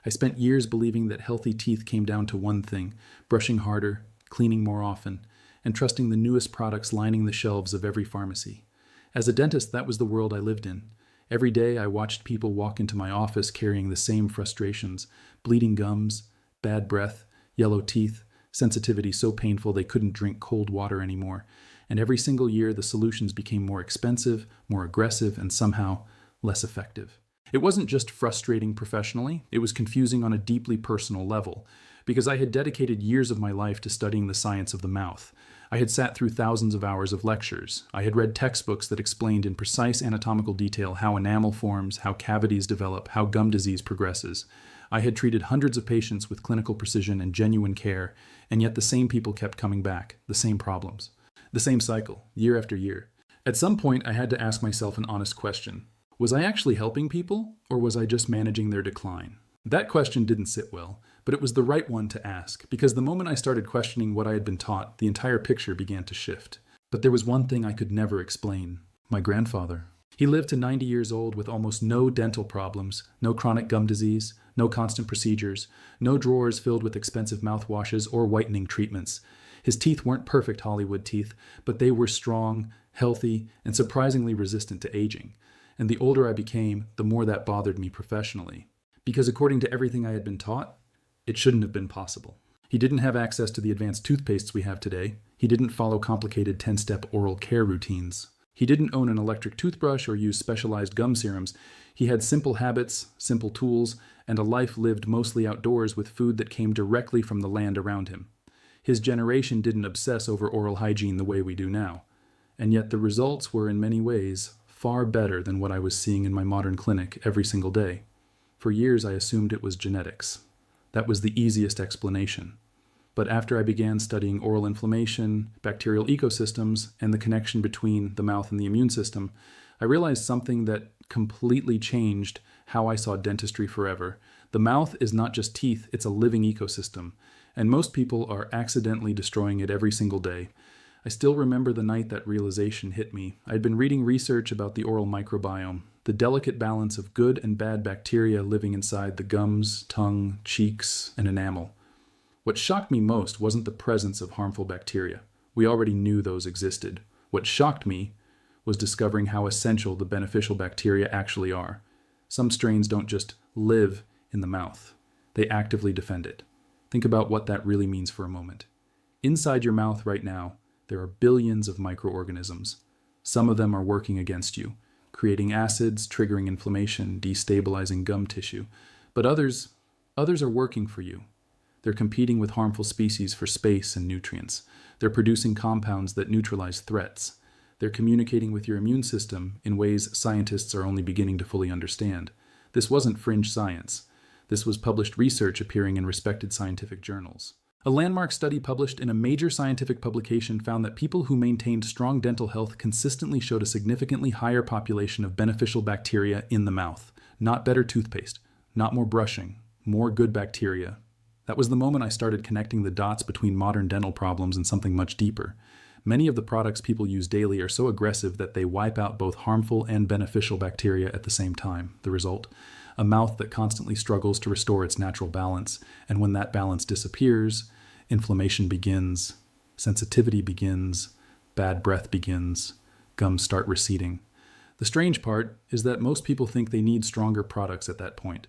I spent years believing that healthy teeth came down to one thing: brushing harder, cleaning more often, and trusting the newest products lining the shelves of every pharmacy. As a dentist, that was the world I lived in. Every day I watched people walk into my office carrying the same frustrations: bleeding gums, bad breath, yellow teeth, sensitivity so painful they couldn't drink cold water anymore. And every single year the solutions became more expensive, more aggressive, and somehow less effective. It wasn't just frustrating professionally, it was confusing on a deeply personal level, because I had dedicated years of my life to studying the science of the mouth. I had sat through thousands of hours of lectures. I had read textbooks that explained in precise anatomical detail how enamel forms, how cavities develop, how gum disease progresses. I had treated hundreds of patients with clinical precision and genuine care, and yet the same people kept coming back, the same problems, the same cycle, year after year. At some point, I had to ask myself an honest question. Was I actually helping people, or was I just managing their decline? That question didn't sit well, but it was the right one to ask, because the moment I started questioning what I had been taught, the entire picture began to shift. But there was one thing I could never explain: my grandfather. He lived to 90 years old with almost no dental problems, no chronic gum disease, no constant procedures, no drawers filled with expensive mouthwashes or whitening treatments. His teeth weren't perfect Hollywood teeth, but they were strong, healthy, and surprisingly resistant to aging. And the older I became, the more that bothered me professionally. Because according to everything I had been taught, it shouldn't have been possible. He didn't have access to the advanced toothpastes we have today. He didn't follow complicated 10-step oral care routines. He didn't own an electric toothbrush or use specialized gum serums. He had simple habits, simple tools, and a life lived mostly outdoors with food that came directly from the land around him. His generation didn't obsess over oral hygiene the way we do now. And yet the results were in many ways far better than what I was seeing in my modern clinic every single day. For years I assumed it was genetics. That was the easiest explanation. But after I began studying oral inflammation, bacterial ecosystems, and the connection between the mouth and the immune system, I realized something that completely changed how I saw dentistry forever. The mouth is not just teeth, it's a living ecosystem, and most people are accidentally destroying it every single day. I still remember the night that realization hit me. I'd been reading research about the oral microbiome, the delicate balance of good and bad bacteria living inside the gums, tongue, cheeks, and enamel. What shocked me most wasn't the presence of harmful bacteria. We already knew those existed. What shocked me was discovering how essential the beneficial bacteria actually are. Some strains don't just live in the mouth. They actively defend it. Think about what that really means for a moment. Inside your mouth right now, there are billions of microorganisms. Some of them are working against you, creating acids, triggering inflammation, destabilizing gum tissue. But others are working for you. They're competing with harmful species for space and nutrients. They're producing compounds that neutralize threats. They're communicating with your immune system in ways scientists are only beginning to fully understand. This wasn't fringe science. This was published research appearing in respected scientific journals. A landmark study published in a major scientific publication found that people who maintained strong dental health consistently showed a significantly higher population of beneficial bacteria in the mouth. Not better toothpaste, not more brushing, more good bacteria. That was the moment I started connecting the dots between modern dental problems and something much deeper. Many of the products people use daily are so aggressive that they wipe out both harmful and beneficial bacteria at the same time. The result? A mouth that constantly struggles to restore its natural balance, and when that balance disappears, inflammation begins, sensitivity begins, bad breath begins, gums start receding. The strange part is that most people think they need stronger products at that point,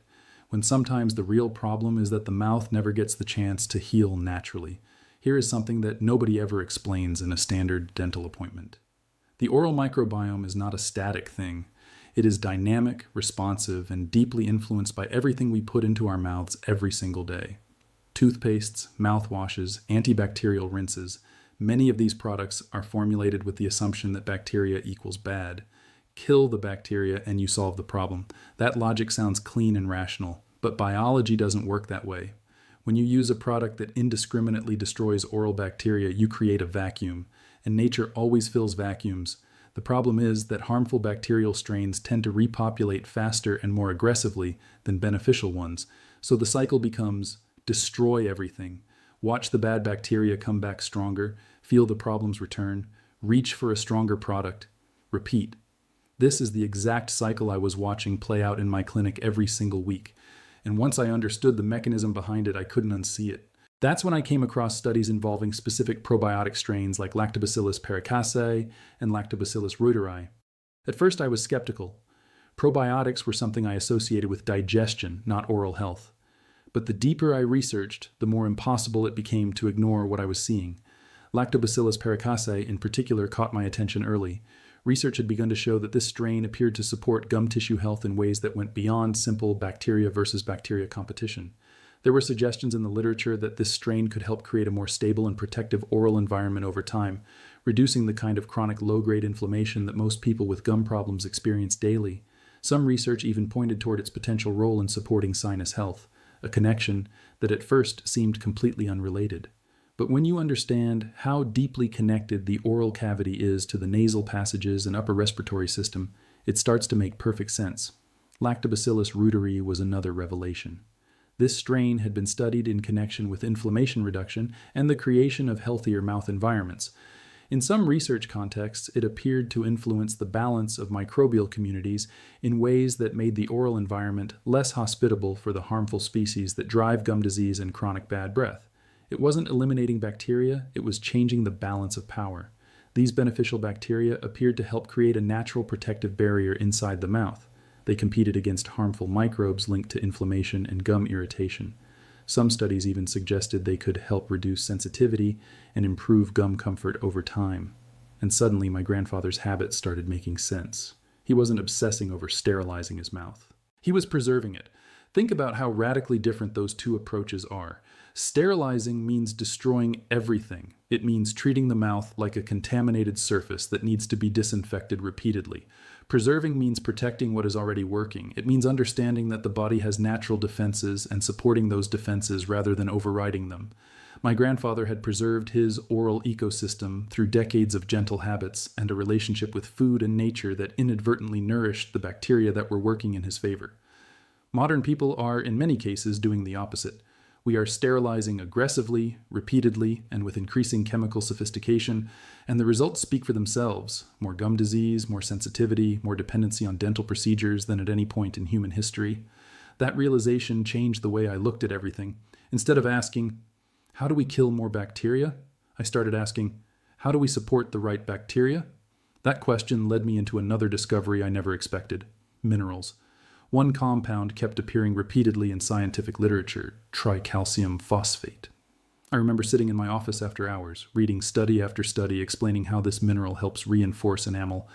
when sometimes the real problem is that the mouth never gets the chance to heal naturally. Here is something that nobody ever explains in a standard dental appointment. The oral microbiome is not a static thing. It is dynamic, responsive, and deeply influenced by everything we put into our mouths every single day. Toothpastes, mouthwashes, antibacterial rinses. Many of these products are formulated with the assumption that bacteria equals bad. Kill the bacteria and you solve the problem. That logic sounds clean and rational, but biology doesn't work that way. When you use a product that indiscriminately destroys oral bacteria, you create a vacuum, and nature always fills vacuums. The problem is that harmful bacterial strains tend to repopulate faster and more aggressively than beneficial ones, so the cycle becomes destroy everything, watch the bad bacteria come back stronger, feel the problems return, reach for a stronger product, repeat. This is the exact cycle I was watching play out in my clinic every single week. And once I understood the mechanism behind it, I couldn't unsee it. That's when I came across studies involving specific probiotic strains like Lactobacillus paracasei and Lactobacillus reuteri. At first, I was skeptical. Probiotics were something I associated with digestion, not oral health. But the deeper I researched, the more impossible it became to ignore what I was seeing. Lactobacillus paracasei in particular caught my attention early. Research had begun to show that this strain appeared to support gum tissue health in ways that went beyond simple bacteria versus bacteria competition. There were suggestions in the literature that this strain could help create a more stable and protective oral environment over time, reducing the kind of chronic low-grade inflammation that most people with gum problems experience daily. Some research even pointed toward its potential role in supporting sinus health, a connection that at first seemed completely unrelated. But when you understand how deeply connected the oral cavity is to the nasal passages and upper respiratory system, it starts to make perfect sense. Lactobacillus reuteri was another revelation. This strain had been studied in connection with inflammation reduction and the creation of healthier mouth environments. In some research contexts, it appeared to influence the balance of microbial communities in ways that made the oral environment less hospitable for the harmful species that drive gum disease and chronic bad breath. It wasn't eliminating bacteria, it was changing the balance of power. These beneficial bacteria appeared to help create a natural protective barrier inside the mouth. They competed against harmful microbes linked to inflammation and gum irritation. Some studies even suggested they could help reduce sensitivity and improve gum comfort over time. And suddenly my grandfather's habits started making sense. He wasn't obsessing over sterilizing his mouth. He was preserving it. Think about how radically different those two approaches are. Sterilizing means destroying everything. It means treating the mouth like a contaminated surface that needs to be disinfected repeatedly. Preserving means protecting what is already working. It means understanding that the body has natural defenses and supporting those defenses rather than overriding them. My grandfather had preserved his oral ecosystem through decades of gentle habits and a relationship with food and nature that inadvertently nourished the bacteria that were working in his favor. Modern people are, in many cases, doing the opposite. We are sterilizing aggressively, repeatedly, and with increasing chemical sophistication, and the results speak for themselves. More gum disease, more sensitivity, more dependency on dental procedures than at any point in human history. That realization changed the way I looked at everything. Instead of asking, how do we kill more bacteria? I started asking, how do we support the right bacteria? That question led me into another discovery I never expected: minerals. One compound kept appearing repeatedly in scientific literature: tricalcium phosphate. I remember sitting in my office after hours, reading study after study explaining how this mineral helps reinforce enamel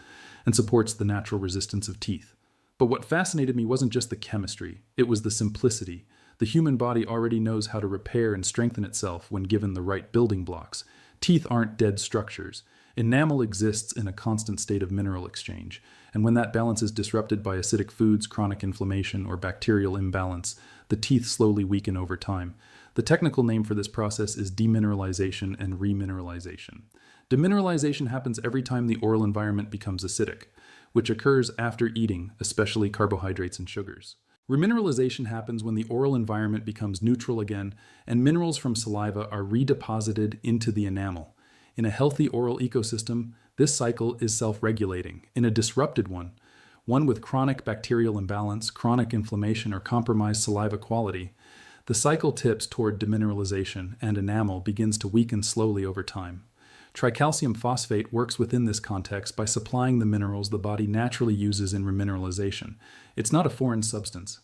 and supports the natural resistance of teeth. But what fascinated me wasn't just the chemistry, it was the simplicity. The human body already knows how to repair and strengthen itself when given the right building blocks. Teeth aren't dead structures. Enamel exists in a constant state of mineral exchange, and when that balance is disrupted by acidic foods, chronic inflammation, or bacterial imbalance, the teeth slowly weaken over time. The technical name for this process is demineralization and remineralization. Demineralization happens every time the oral environment becomes acidic, which occurs after eating, especially carbohydrates and sugars. Remineralization happens when the oral environment becomes neutral again, and minerals from saliva are redeposited into the enamel. In a healthy oral ecosystem, this cycle is self-regulating. In a disrupted one with chronic bacterial imbalance, chronic inflammation, or compromised saliva quality, the cycle tips toward demineralization and enamel begins to weaken slowly over time. Tricalcium phosphate works within this context by supplying the minerals the body naturally uses in remineralization. It's not a foreign substance.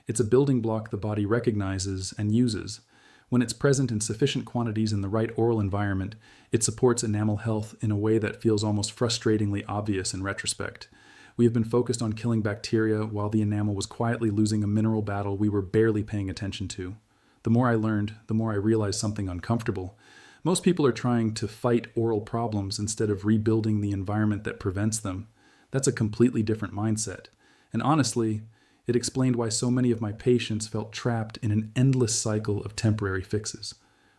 It's a building block the body recognizes and uses. When it's present in sufficient quantities in the right oral environment, it supports enamel health in a way that feels almost frustratingly obvious in retrospect. We have been focused on killing bacteria while the enamel was quietly losing a mineral battle we were barely paying attention to. The more I learned, the more I realized something uncomfortable. Most people are trying to fight oral problems instead of rebuilding the environment that prevents them. That's a completely different mindset. And honestly, it explained why so many of my patients felt trapped in an endless cycle of temporary fixes.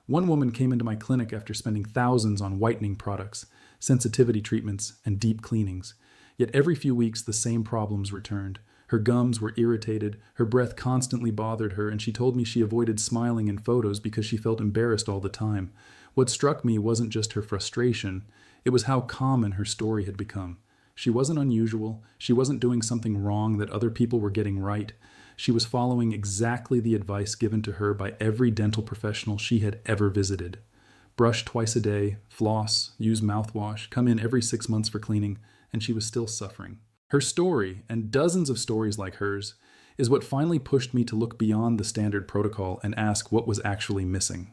One woman came into my clinic after spending thousands on whitening products, sensitivity treatments, and deep cleanings. Yet every few weeks the same problems returned. Her gums were irritated, her breath constantly bothered her, and she told me she avoided smiling in photos because she felt embarrassed all the time. What struck me wasn't just her frustration, it was how common her story had become. She wasn't unusual, she wasn't doing something wrong that other people were getting right. She was following exactly the advice given to her by every dental professional she had ever visited. Brush twice a day, floss, use mouthwash, come in every 6 months for cleaning, and she was still suffering. Her story, and dozens of stories like hers, is what finally pushed me to look beyond the standard protocol and ask what was actually missing.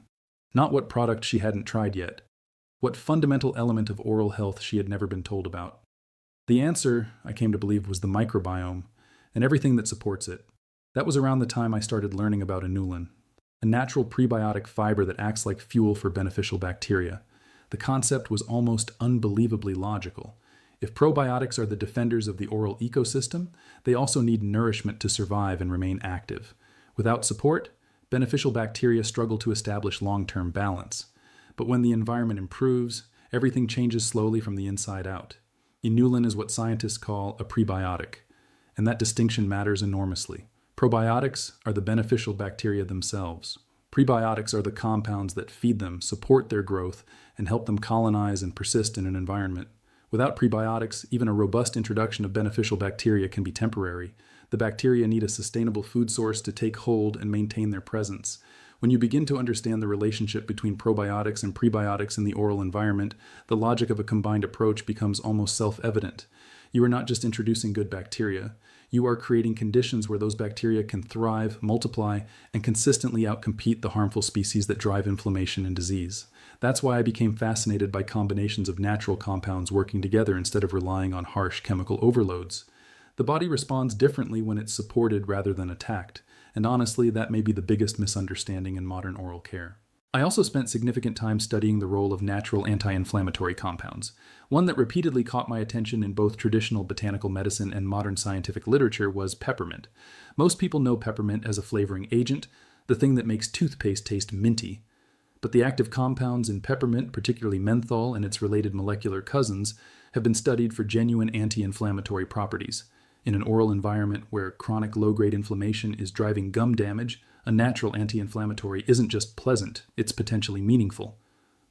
Not what product she hadn't tried yet. What fundamental element of oral health she had never been told about. The answer, I came to believe, was the microbiome, and everything that supports it. That was around the time I started learning about inulin, a natural prebiotic fiber that acts like fuel for beneficial bacteria. The concept was almost unbelievably logical. If probiotics are the defenders of the oral ecosystem, they also need nourishment to survive and remain active. Without support, beneficial bacteria struggle to establish long-term balance. But when the environment improves, everything changes slowly from the inside out. Inulin is what scientists call a prebiotic, and that distinction matters enormously. Probiotics are the beneficial bacteria themselves. Prebiotics are the compounds that feed them, support their growth, and help them colonize and persist in an environment. Without prebiotics, even a robust introduction of beneficial bacteria can be temporary. The bacteria need a sustainable food source to take hold and maintain their presence. When you begin to understand the relationship between probiotics and prebiotics in the oral environment, the logic of a combined approach becomes almost self-evident. You are not just introducing good bacteria. You are creating conditions where those bacteria can thrive, multiply, and consistently outcompete the harmful species that drive inflammation and disease. That's why I became fascinated by combinations of natural compounds working together instead of relying on harsh chemical overloads. The body responds differently when it's supported rather than attacked, and honestly, that may be the biggest misunderstanding in modern oral care. I also spent significant time studying the role of natural anti-inflammatory compounds. One that repeatedly caught my attention in both traditional botanical medicine and modern scientific literature was peppermint. Most people know peppermint as a flavoring agent, the thing that makes toothpaste taste minty. But the active compounds in peppermint, particularly menthol and its related molecular cousins, have been studied for genuine anti-inflammatory properties. In an oral environment where chronic low-grade inflammation is driving gum damage, a natural anti-inflammatory isn't just pleasant, it's potentially meaningful.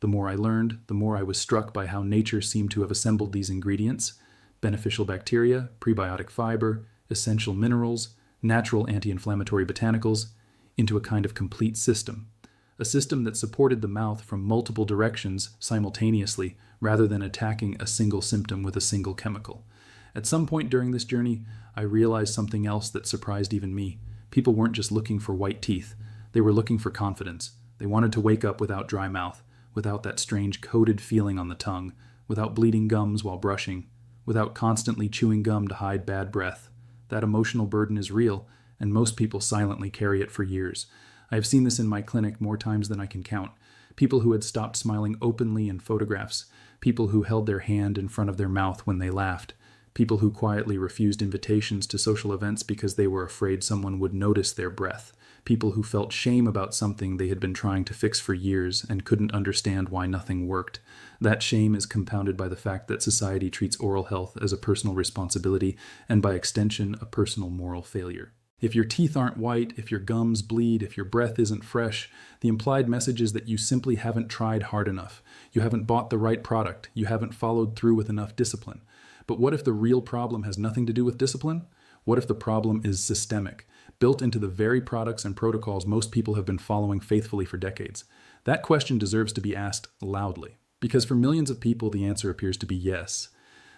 The more I learned, the more I was struck by how nature seemed to have assembled these ingredients: beneficial bacteria, prebiotic fiber, essential minerals, natural anti-inflammatory botanicals, into a kind of complete system. A system that supported the mouth from multiple directions simultaneously rather than attacking a single symptom with a single chemical. At some point during this journey, I realized something else that surprised even me. People weren't just looking for white teeth. They were looking for confidence. They wanted to wake up without dry mouth, without that strange coated feeling on the tongue, without bleeding gums while brushing, without constantly chewing gum to hide bad breath. That emotional burden is real, and most people silently carry it for years. I have seen this in my clinic more times than I can count. People who had stopped smiling openly in photographs, people who held their hand in front of their mouth when they laughed, people who quietly refused invitations to social events because they were afraid someone would notice their breath, people who felt shame about something they had been trying to fix for years and couldn't understand why nothing worked. That shame is compounded by the fact that society treats oral health as a personal responsibility and by extension a personal moral failure. If your teeth aren't white, if your gums bleed, if your breath isn't fresh, the implied message is that you simply haven't tried hard enough. You haven't bought the right product. You haven't followed through with enough discipline. But what if the real problem has nothing to do with discipline? What if the problem is systemic, built into the very products and protocols most people have been following faithfully for decades? That question deserves to be asked loudly, because for millions of people, the answer appears to be yes.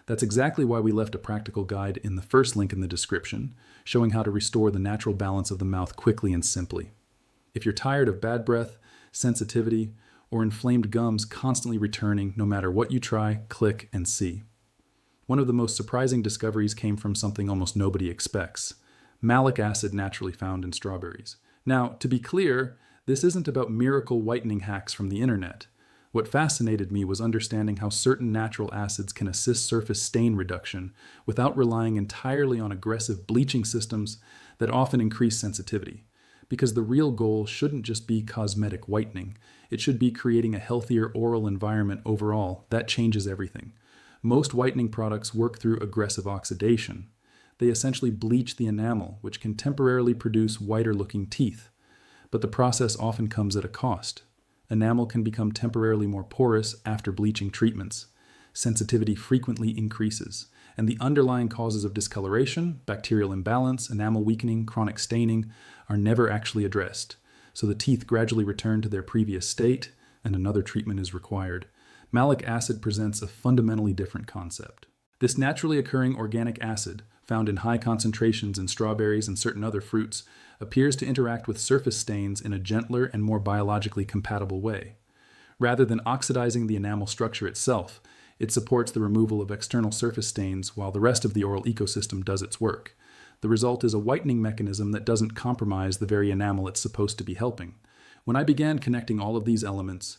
That's exactly why we left a practical guide in the first link in the description, showing how to restore the natural balance of the mouth quickly and simply. If you're tired of bad breath, sensitivity, or inflamed gums constantly returning no matter what you try, click, and see. One of the most surprising discoveries came from something almost nobody expects: malic acid naturally found in strawberries. Now, to be clear, this isn't about miracle whitening hacks from the internet. What fascinated me was understanding how certain natural acids can assist surface stain reduction without relying entirely on aggressive bleaching systems that often increase sensitivity. Because the real goal shouldn't just be cosmetic whitening. It should be creating a healthier oral environment overall. That changes everything. Most whitening products work through aggressive oxidation. They essentially bleach the enamel, which can temporarily produce whiter-looking teeth. But the process often comes at a cost. Enamel can become temporarily more porous after bleaching treatments. Sensitivity frequently increases, and the underlying causes of discoloration, bacterial imbalance, enamel weakening, chronic staining are never actually addressed. So the teeth gradually return to their previous state, and another treatment is required. Malic acid presents a fundamentally different concept. This naturally occurring organic acid, found in high concentrations in strawberries and certain other fruits, appears to interact with surface stains in a gentler and more biologically compatible way. Rather than oxidizing the enamel structure itself, it supports the removal of external surface stains while the rest of the oral ecosystem does its work. The result is a whitening mechanism that doesn't compromise the very enamel it's supposed to be helping. When I began connecting all of these elements,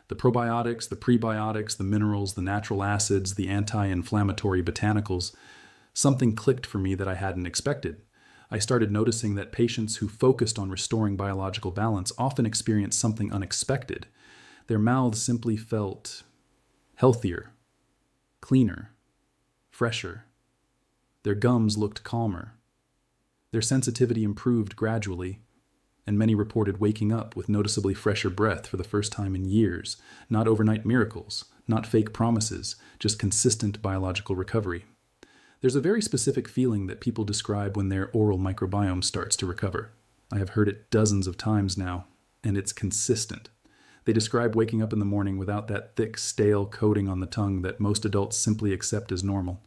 the probiotics, the prebiotics, the minerals, the natural acids, the anti-inflammatory botanicals, something clicked for me that I hadn't expected. I started noticing that patients who focused on restoring biological balance often experienced something unexpected. Their mouths simply felt healthier, cleaner, fresher. Their gums looked calmer. Their sensitivity improved gradually, and many reported waking up with noticeably fresher breath for the first time in years. Not overnight miracles, not fake promises, just consistent biological recovery. There's a very specific feeling that people describe when their oral microbiome starts to recover. I have heard it dozens of times now, and it's consistent. They describe waking up in the morning without that thick, stale coating on the tongue that most adults simply accept as normal.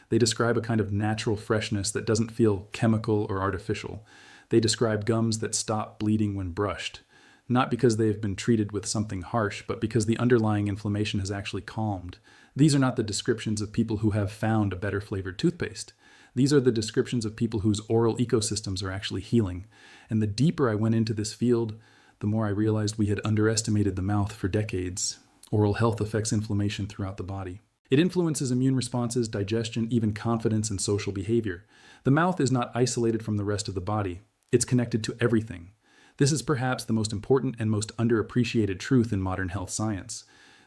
They describe a kind of natural freshness that doesn't feel chemical or artificial. They describe gums that stop bleeding when brushed, not because they have been treated with something harsh, but because the underlying inflammation has actually calmed. These are not the descriptions of people who have found a better flavored toothpaste. These are the descriptions of people whose oral ecosystems are actually healing. And the deeper I went into this field, the more I realized we had underestimated the mouth for decades. Oral health affects inflammation throughout the body. It influences immune responses, digestion, even confidence and social behavior. The mouth is not isolated from the rest of the body. It's connected to everything. This is perhaps the most important and most underappreciated truth in modern health science.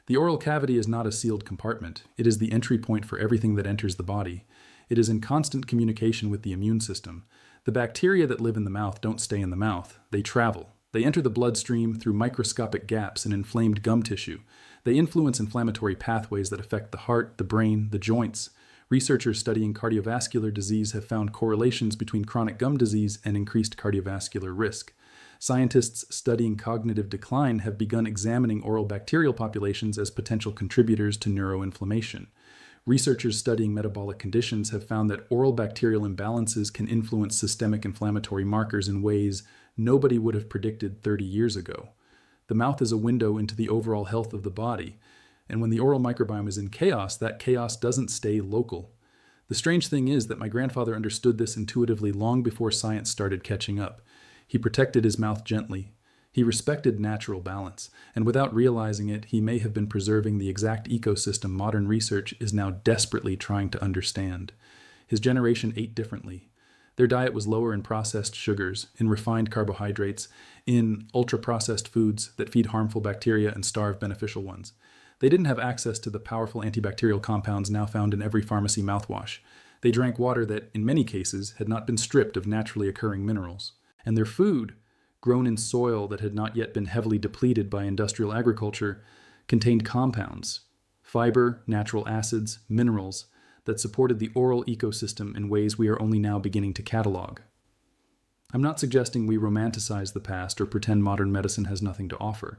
The oral cavity is not a sealed compartment. It is the entry point for everything that enters the body. It is in constant communication with the immune system. The bacteria that live in the mouth don't stay in the mouth. They travel. They enter the bloodstream through microscopic gaps in inflamed gum tissue. They influence inflammatory pathways that affect the heart, the brain, the joints. Researchers studying cardiovascular disease have found correlations between chronic gum disease and increased cardiovascular risk. Scientists studying cognitive decline have begun examining oral bacterial populations as potential contributors to neuroinflammation. Researchers studying metabolic conditions have found that oral bacterial imbalances can influence systemic inflammatory markers in ways nobody would have predicted 30 years ago. The mouth is a window into the overall health of the body, and when the oral microbiome is in chaos, that chaos doesn't stay local. The strange thing is that my grandfather understood this intuitively long before science started catching up. He protected his mouth gently. He respected natural balance, and without realizing it, he may have been preserving the exact ecosystem modern research is now desperately trying to understand. His generation ate differently. Their diet was lower in processed sugars, in refined carbohydrates, in ultra-processed foods that feed harmful bacteria and starve beneficial ones. They didn't have access to the powerful antibacterial compounds now found in every pharmacy mouthwash. They drank water that, in many cases, had not been stripped of naturally occurring minerals. And their food, grown in soil that had not yet been heavily depleted by industrial agriculture, contained compounds, fiber, natural acids, minerals, that supported the oral ecosystem in ways we are only now beginning to catalog. I'm not suggesting we romanticize the past or pretend modern medicine has nothing to offer.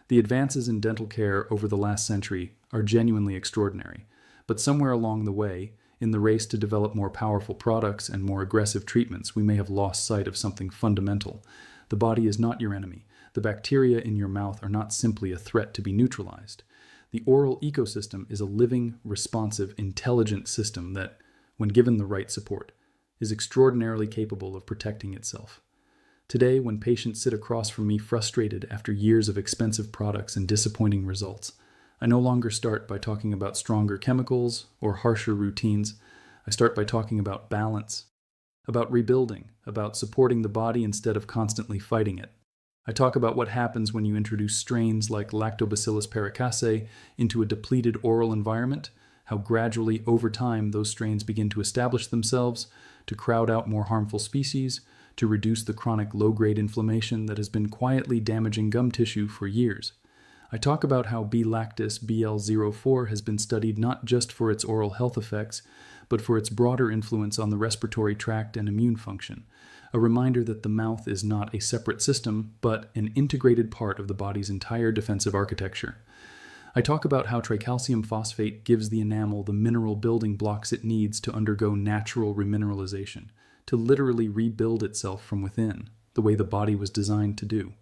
The advances in dental care over the last century are genuinely extraordinary, but somewhere along the way, in the race to develop more powerful products and more aggressive treatments, we may have lost sight of something fundamental. The body is not your enemy. The bacteria in your mouth are not simply a threat to be neutralized. The oral ecosystem is a living, responsive, intelligent system that, when given the right support, is extraordinarily capable of protecting itself. Today, when patients sit across from me frustrated after years of expensive products and disappointing results, I no longer start by talking about stronger chemicals or harsher routines. I start by talking about balance, about rebuilding, about supporting the body instead of constantly fighting it. I talk about what happens when you introduce strains like Lactobacillus paracasei into a depleted oral environment, how gradually over time those strains begin to establish themselves, to crowd out more harmful species, to reduce the chronic low-grade inflammation that has been quietly damaging gum tissue for years. I talk about how B. lactis BL04 has been studied not just for its oral health effects, but for its broader influence on the respiratory tract and immune function, a reminder that the mouth is not a separate system, but an integrated part of the body's entire defensive architecture. I talk about how tricalcium phosphate gives the enamel the mineral building blocks it needs to undergo natural remineralization, to literally rebuild itself from within, the way the body was designed to do.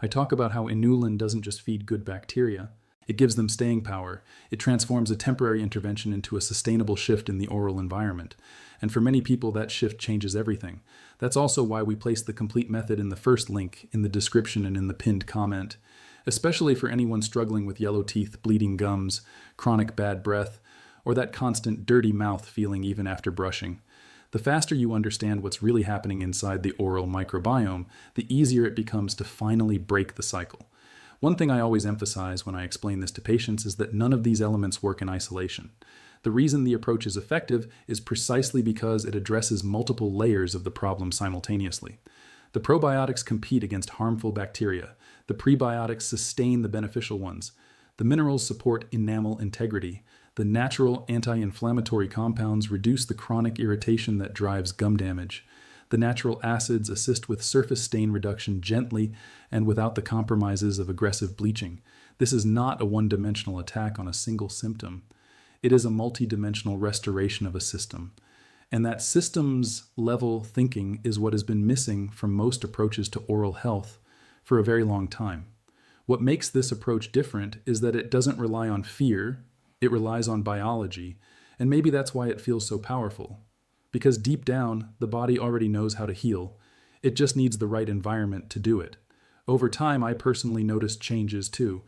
I talk about how inulin doesn't just feed good bacteria, it gives them staying power. It transforms a temporary intervention into a sustainable shift in the oral environment. And for many people, that shift changes everything. That's also why we place the complete method in the first link, in the description and in the pinned comment, especially for anyone struggling with yellow teeth, bleeding gums, chronic bad breath, or that constant dirty mouth feeling even after brushing. The faster you understand what's really happening inside the oral microbiome, the easier it becomes to finally break the cycle. One thing I always emphasize when I explain this to patients is that none of these elements work in isolation. The reason the approach is effective is precisely because it addresses multiple layers of the problem simultaneously. The probiotics compete against harmful bacteria. The prebiotics sustain the beneficial ones. The minerals support enamel integrity. The natural anti-inflammatory compounds reduce the chronic irritation that drives gum damage. The natural acids assist with surface stain reduction gently and without the compromises of aggressive bleaching. This is not a one-dimensional attack on a single symptom. It is a multi-dimensional restoration of a system. And that systems-level thinking is what has been missing from most approaches to oral health for a very long time. What makes this approach different is that it doesn't rely on fear, it relies on biology, and maybe that's why it feels so powerful. Because deep down, the body already knows how to heal. It just needs the right environment to do it. Over time, I personally noticed changes too.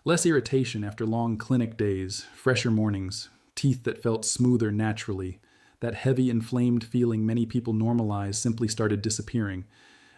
Less irritation after long clinic days, fresher mornings, teeth that felt smoother naturally. That heavy, inflamed feeling many people normalize simply started disappearing.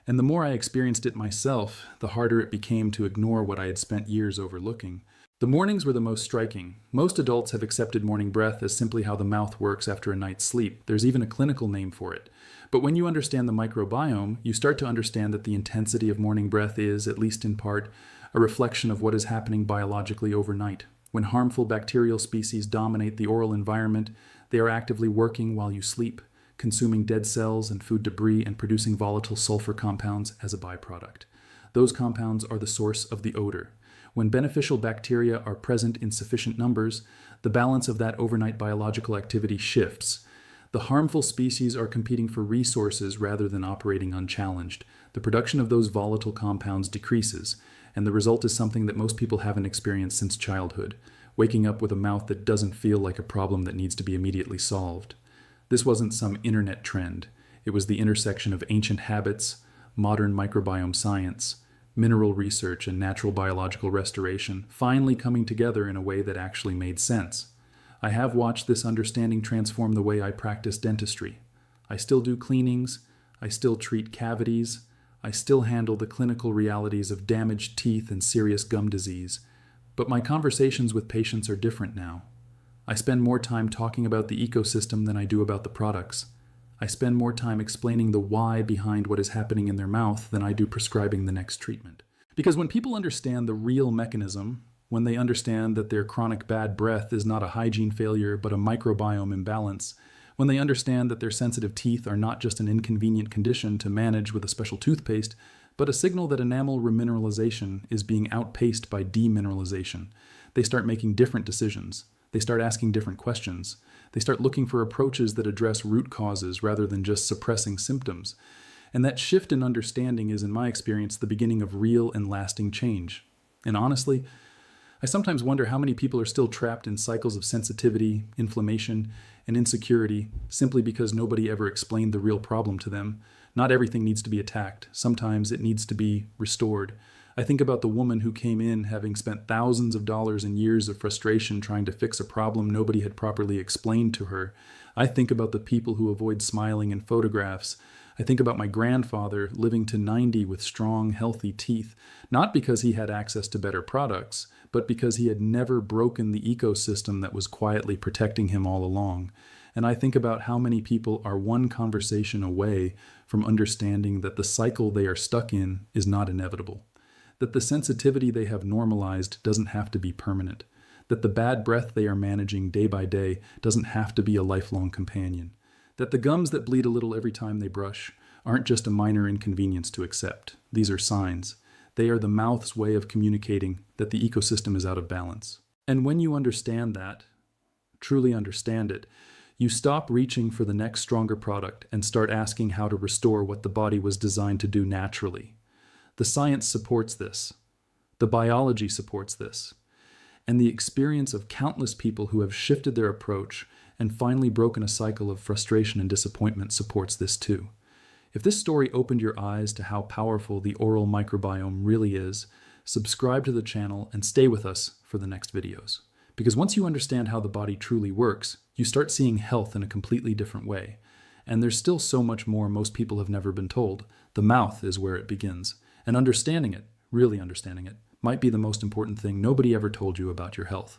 And the more I experienced it myself, the harder it became to ignore what I had spent years overlooking. The mornings were the most striking. Most adults have accepted morning breath as simply how the mouth works after a night's sleep. There's even a clinical name for it. But when you understand the microbiome, you start to understand that the intensity of morning breath is, at least in part, a reflection of what is happening biologically overnight. When harmful bacterial species dominate the oral environment, they are actively working while you sleep, consuming dead cells and food debris and producing volatile sulfur compounds as a byproduct. Those compounds are the source of the odor. When beneficial bacteria are present in sufficient numbers, the balance of that overnight biological activity shifts. The harmful species are competing for resources rather than operating unchallenged. The production of those volatile compounds decreases, and the result is something that most people haven't experienced since childhood, waking up with a mouth that doesn't feel like a problem that needs to be immediately solved. This wasn't some internet trend. It was the intersection of ancient habits, modern microbiome science, mineral research, and natural biological restoration finally coming together in a way that actually made sense. I have watched this understanding transform the way I practice dentistry. I still do cleanings, I still treat cavities, I still handle the clinical realities of damaged teeth and serious gum disease, but my conversations with patients are different now. I spend more time talking about the ecosystem than I do about the products. I spend more time explaining the why behind what is happening in their mouth than I do prescribing the next treatment. Because when people understand the real mechanism, when they understand that their chronic bad breath is not a hygiene failure but a microbiome imbalance, when they understand that their sensitive teeth are not just an inconvenient condition to manage with a special toothpaste, but a signal that enamel remineralization is being outpaced by demineralization, they start making different decisions. They start asking different questions. They start looking for approaches that address root causes rather than just suppressing symptoms. And that shift in understanding is, in my experience, the beginning of real and lasting change. And honestly, I sometimes wonder how many people are still trapped in cycles of sensitivity, inflammation, and insecurity simply because nobody ever explained the real problem to them. Not everything needs to be attacked. Sometimes it needs to be restored. I think about the woman who came in having spent thousands of dollars and years of frustration trying to fix a problem nobody had properly explained to her. I think about the people who avoid smiling in photographs. I think about my grandfather living to 90 with strong, healthy teeth, not because he had access to better products, but because he had never broken the ecosystem that was quietly protecting him all along. And I think about how many people are one conversation away from understanding that the cycle they are stuck in is not inevitable. that the sensitivity they have normalized doesn't have to be permanent, that the bad breath they are managing day by day doesn't have to be a lifelong companion, that the gums that bleed a little every time they brush aren't just a minor inconvenience to accept. These are signs. They are the mouth's way of communicating that the ecosystem is out of balance. And when you understand that, truly understand it, you stop reaching for the next stronger product and start asking how to restore what the body was designed to do naturally. The science supports this. The biology supports this. And the experience of countless people who have shifted their approach and finally broken a cycle of frustration and disappointment supports this too. If this story opened your eyes to how powerful the oral microbiome really is, subscribe to the channel and stay with us for the next videos. Because once you understand how the body truly works, you start seeing health in a completely different way. And there's still so much more most people have never been told. The mouth is where it begins. And understanding it, really understanding it, might be the most important thing nobody ever told you about your health.